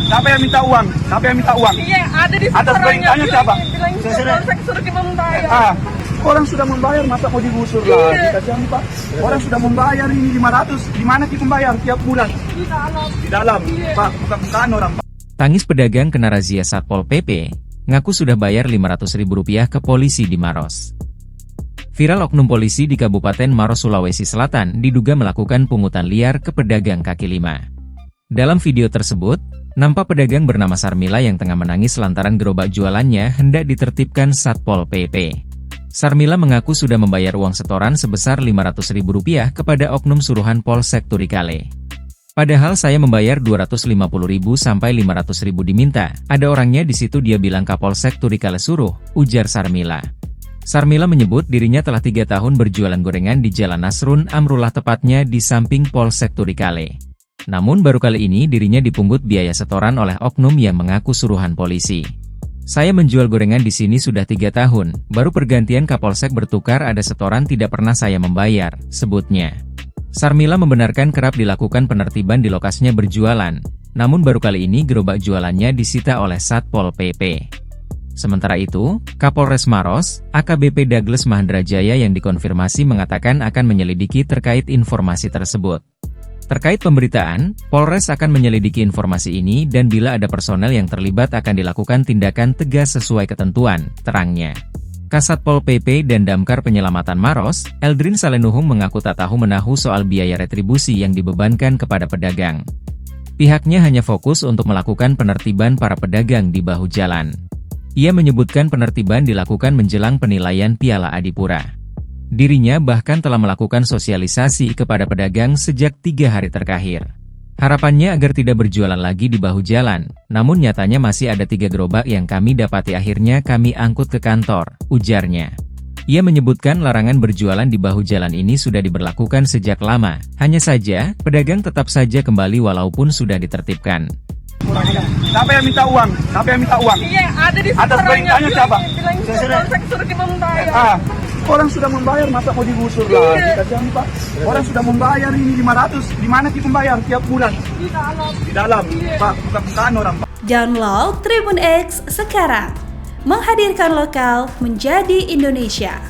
Siapa yang minta uang? Siapa yang minta uang? Iya, ada di Atas perintahnya siapa? Polsek suruh kita membayar. Orang sudah membayar, masa mau digusur lagi? Kasihan Pak. Orang sudah membayar ini 500. Di mana kita membayar tiap bulan? Di dalam. Di dalam. Pak, bukan orang. Pak. Tangis pedagang kena razia Satpol PP, ngaku sudah bayar Rp500.000 ke polisi di Maros. Viral oknum polisi di Kabupaten Maros, Sulawesi Selatan diduga melakukan pungutan liar ke pedagang kaki lima. Dalam video tersebut, nampak pedagang bernama Sarmila yang tengah menangis lantaran gerobak jualannya hendak ditertibkan Satpol PP. Sarmila mengaku sudah membayar uang setoran sebesar Rp500.000 kepada oknum suruhan Polsek Turikale. Padahal saya membayar Rp250.000 sampai Rp500.000 diminta. Ada orangnya di situ, dia bilang Kapolsek Turikale suruh, ujar Sarmila. Sarmila menyebut dirinya telah 3 tahun berjualan gorengan di Jalan Nasrun Amrullah, tepatnya di samping Polsek Turikale. Namun baru kali ini dirinya dipungut biaya setoran oleh oknum yang mengaku suruhan polisi. Saya menjual gorengan di sini sudah 3 tahun, baru pergantian Kapolsek bertukar ada setoran tidak pernah saya membayar, sebutnya. Sarmila membenarkan kerap dilakukan penertiban di lokasinya berjualan, namun baru kali ini gerobak jualannya disita oleh Satpol PP. Sementara itu, Kapolres Maros, AKBP Douglas Mahendrajaya yang dikonfirmasi mengatakan akan menyelidiki terkait informasi tersebut. Terkait pemberitaan, Polres akan menyelidiki informasi ini dan bila ada personel yang terlibat akan dilakukan tindakan tegas sesuai ketentuan, terangnya. Kasatpol PP dan Damkar Penyelamatan Maros, Eldrin Salenuhung mengaku tak tahu menahu soal biaya retribusi yang dibebankan kepada pedagang. Pihaknya hanya fokus untuk melakukan penertiban para pedagang di bahu jalan. Ia menyebutkan penertiban dilakukan menjelang penilaian Piala Adipura. Dirinya bahkan telah melakukan sosialisasi kepada pedagang sejak 3 hari terakhir. Harapannya agar tidak berjualan lagi di bahu jalan, namun nyatanya masih ada 3 gerobak yang kami dapati, akhirnya kami angkut ke kantor, ujarnya. Ia menyebutkan larangan berjualan di bahu jalan ini sudah diberlakukan sejak lama, hanya saja, pedagang tetap saja kembali walaupun sudah ditertibkan. Siapa yang minta uang? Siapa yang minta uang? Iya, ada di Atas perintahnya siapa? Polsek suruh kita membayar. Orang sudah membayar, masa mau digusur lagi? Kasihan Pak. Orang sudah membayar ini 500. Di mana kita membayar tiap bulan? Di dalam. Di dalam. Pak, bukan orang. Pak. Download Tribun X sekarang. Menghadirkan lokal menjadi Indonesia.